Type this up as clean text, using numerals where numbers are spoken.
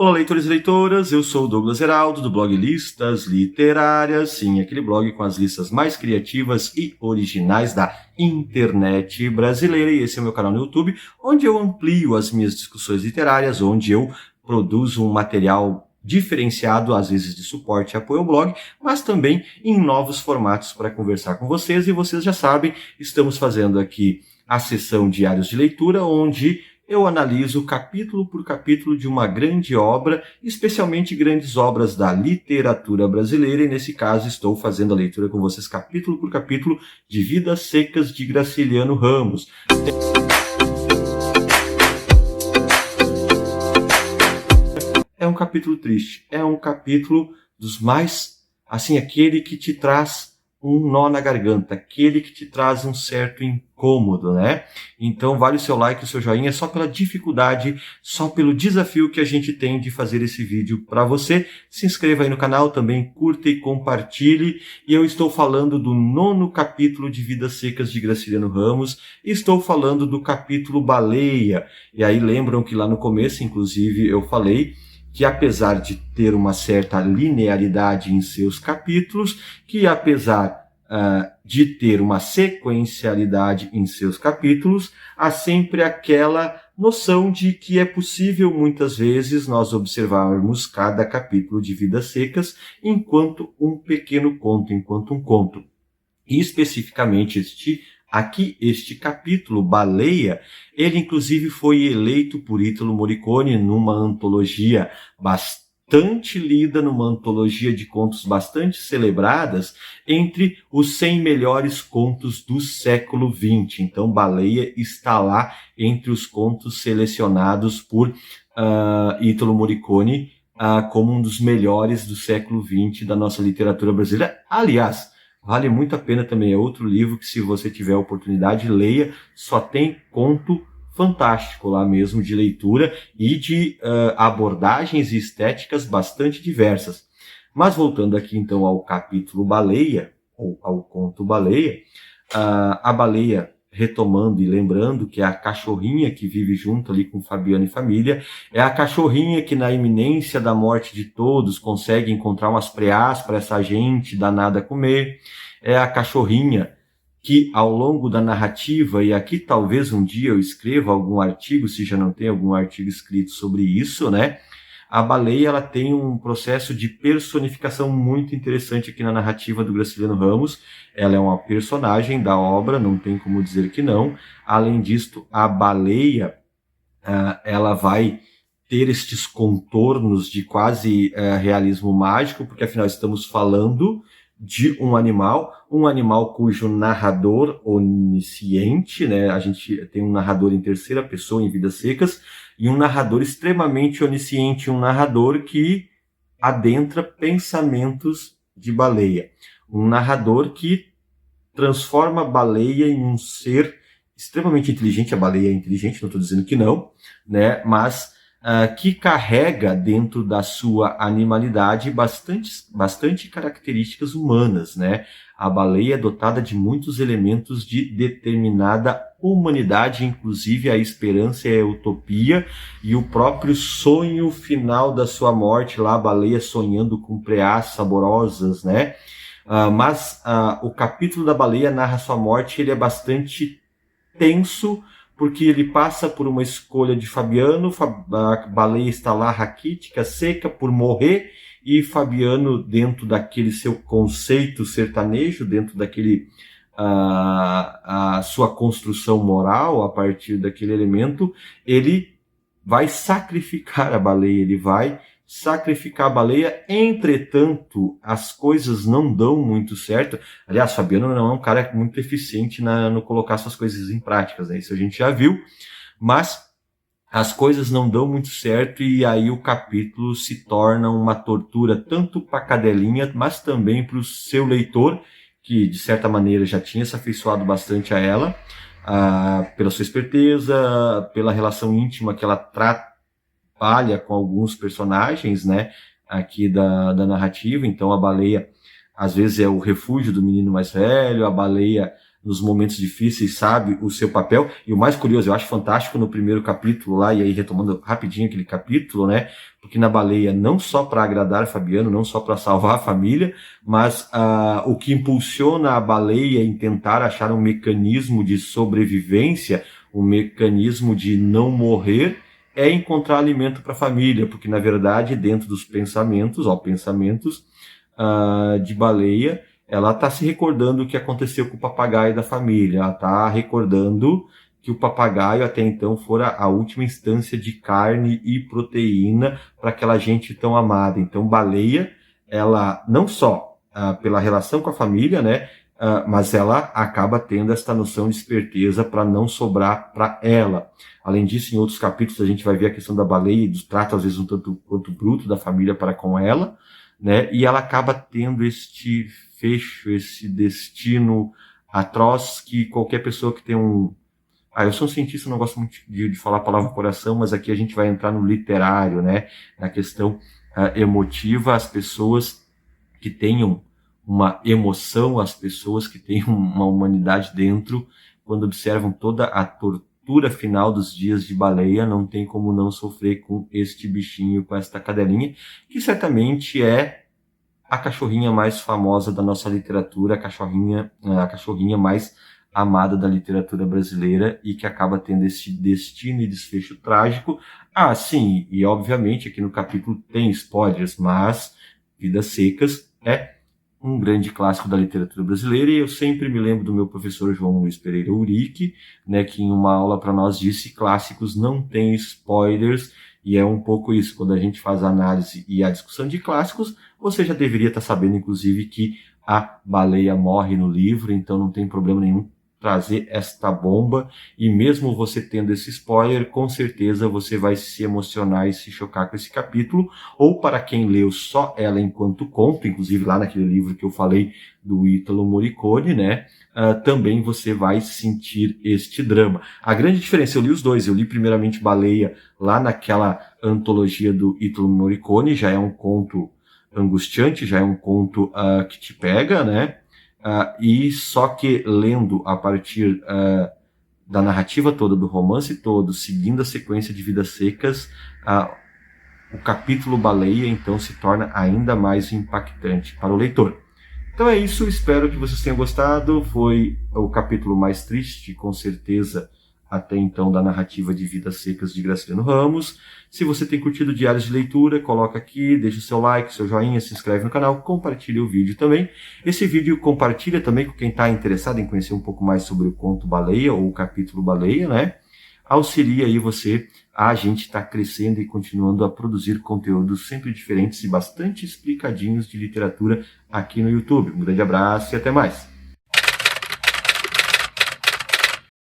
Olá, leitores e leitoras, eu sou o Douglas Heraldo, do blog Listas Literárias, sim, aquele blog com as listas mais criativas e originais da internet brasileira, e esse é o meu canal no YouTube, onde eu amplio as minhas discussões literárias, onde eu produzo um material diferenciado, às vezes de suporte e apoio ao blog, mas também em novos formatos para conversar com vocês, e vocês já sabem, estamos fazendo aqui a sessão Diários de Leitura, onde eu analiso capítulo por capítulo de uma grande obra, especialmente grandes obras da literatura brasileira, e nesse caso estou fazendo a leitura com vocês capítulo por capítulo de Vidas Secas de Graciliano Ramos. É um capítulo triste, é um capítulo dos mais, assim, aquele que te traz um nó na garganta, aquele que te traz um certo incômodo, né? Então vale o seu like, o seu joinha, só pela dificuldade, só pelo desafio que a gente tem de fazer esse vídeo para você. Se inscreva aí no canal, também curta e compartilhe. E eu estou falando do 9º capítulo de Vidas Secas de Graciliano Ramos, e estou falando do capítulo Baleia. E aí lembram que lá no começo, inclusive, eu falei que apesar de ter uma certa linearidade em seus capítulos, que apesar de ter uma sequencialidade em seus capítulos, há sempre aquela noção de que é possível muitas vezes nós observarmos cada capítulo de Vidas Secas enquanto um pequeno conto, enquanto um conto. E especificamente este capítulo, Baleia, ele inclusive foi eleito por Ítalo Morricone numa antologia bastante lida, numa antologia de contos bastante celebradas, entre os 100 melhores contos do século XX. Então, Baleia está lá entre os contos selecionados por Ítalo Morricone como um dos melhores do século XX da nossa literatura brasileira. Aliás, vale muito a pena também, é outro livro que, se você tiver a oportunidade, leia, só tem conto fantástico lá mesmo de leitura e de abordagens e estéticas bastante diversas. Mas voltando aqui então ao capítulo Baleia, ou ao conto Baleia, a baleia, retomando e lembrando que é a cachorrinha que vive junto ali com Fabiano e família, é a cachorrinha que na iminência da morte de todos consegue encontrar umas preás para essa gente danada comer, é a cachorrinha que ao longo da narrativa, e aqui talvez um dia eu escreva algum artigo, se já não tem algum artigo escrito sobre isso, né? A baleia, ela tem um processo de personificação muito interessante aqui na narrativa do Graciliano Ramos. Ela é uma personagem da obra, não tem como dizer que não. Além disto, a baleia, ela vai ter estes contornos de quase realismo mágico, porque afinal estamos falando de um animal cujo narrador onisciente, né? A gente tem um narrador em terceira pessoa em Vidas Secas, e um narrador extremamente onisciente, um narrador que adentra pensamentos de baleia. Um narrador que transforma a baleia em um ser extremamente inteligente. A baleia é inteligente, não estou dizendo que não, né? Mas que carrega dentro da sua animalidade bastante características humanas, né? A baleia é dotada de muitos elementos de determinada humanidade, inclusive a esperança e a utopia, e o próprio sonho final da sua morte, lá a baleia sonhando com preás saborosas, né? Mas o capítulo da baleia narra sua morte, ele é bastante tenso, porque ele passa por uma escolha de Fabiano, a baleia está lá raquítica, seca, por morrer, e Fabiano, dentro daquele seu conceito sertanejo, dentro daquele a sua construção moral, a partir daquele elemento, ele vai sacrificar a baleia, ele vai sacrificar a baleia. Entretanto, as coisas não dão muito certo. Aliás, Fabiano não é um cara muito eficiente no colocar suas coisas em práticas, né? Isso a gente já viu, mas as coisas não dão muito certo, e aí o capítulo se torna uma tortura tanto para a cadelinha, mas também para o seu leitor, que de certa maneira já tinha se afeiçoado bastante a ela, pela sua esperteza, pela relação íntima que ela trabalha com alguns personagens, né, aqui da narrativa. Então a baleia às vezes é o refúgio do menino mais velho, a baleia nos momentos difíceis sabe o seu papel. E o mais curioso, eu acho fantástico no primeiro capítulo lá, e aí retomando rapidinho aquele capítulo, né? Porque na baleia, não só para agradar Fabiano, não só para salvar a família, mas o que impulsiona a baleia em tentar achar um mecanismo de sobrevivência, um mecanismo de não morrer, é encontrar alimento para a família, porque na verdade, dentro dos pensamentos, de baleia, ela está se recordando o que aconteceu com o papagaio da família, ela está recordando que o papagaio até então fora a última instância de carne e proteína para aquela gente tão amada. Então, baleia, ela não só pela relação com a família, né, mas ela acaba tendo esta noção de esperteza para não sobrar para ela. Além disso, em outros capítulos a gente vai ver a questão da baleia e dos tratos, às vezes, um tanto quanto bruto da família para com ela, né? E ela acaba tendo este fecho, esse destino atroz que qualquer pessoa que tem um... eu sou um cientista, não gosto muito de falar a palavra coração, mas aqui a gente vai entrar no literário, né? Na questão emotiva, as pessoas que tenham uma emoção, as pessoas que têm uma humanidade dentro, quando observam toda a tortura final dos dias de baleia, não tem como não sofrer com este bichinho, com esta cadelinha, que certamente é a cachorrinha mais famosa da nossa literatura, a cachorrinha mais amada da literatura brasileira e que acaba tendo esse destino e desfecho trágico. Sim, e obviamente aqui no capítulo tem spoilers, mas Vidas Secas é um grande clássico da literatura brasileira, e eu sempre me lembro do meu professor João Luiz Pereira Urique, né, que em uma aula para nós disse: clássicos não têm spoilers, e é um pouco isso. Quando a gente faz a análise e a discussão de clássicos, você já deveria estar sabendo, inclusive, que a baleia morre no livro, então não tem problema nenhum trazer esta bomba, e mesmo você tendo esse spoiler, com certeza você vai se emocionar e se chocar com esse capítulo, ou para quem leu só ela enquanto conto, inclusive lá naquele livro que eu falei do Ítalo Morricone, né, também você vai sentir este drama. A grande diferença, eu li os dois, eu li primeiramente Baleia lá naquela antologia do Ítalo Morricone, já é um conto angustiante, já é um conto que te pega, né, e só que lendo a partir da narrativa toda, do romance todo, seguindo a sequência de Vidas Secas, o capítulo Baleia então se torna ainda mais impactante para o leitor. Então é isso, espero que vocês tenham gostado. Foi o capítulo mais triste, com certeza, até então, da narrativa de Vidas Secas de Graciliano Ramos. Se você tem curtido Diários de Leitura, coloca aqui, deixa o seu like, seu joinha, se inscreve no canal, compartilha o vídeo também. Esse vídeo compartilha também com quem está interessado em conhecer um pouco mais sobre o conto Baleia, ou o capítulo Baleia, né? Auxilia aí você, a gente está crescendo e continuando a produzir conteúdos sempre diferentes e bastante explicadinhos de literatura aqui no YouTube. Um grande abraço e até mais!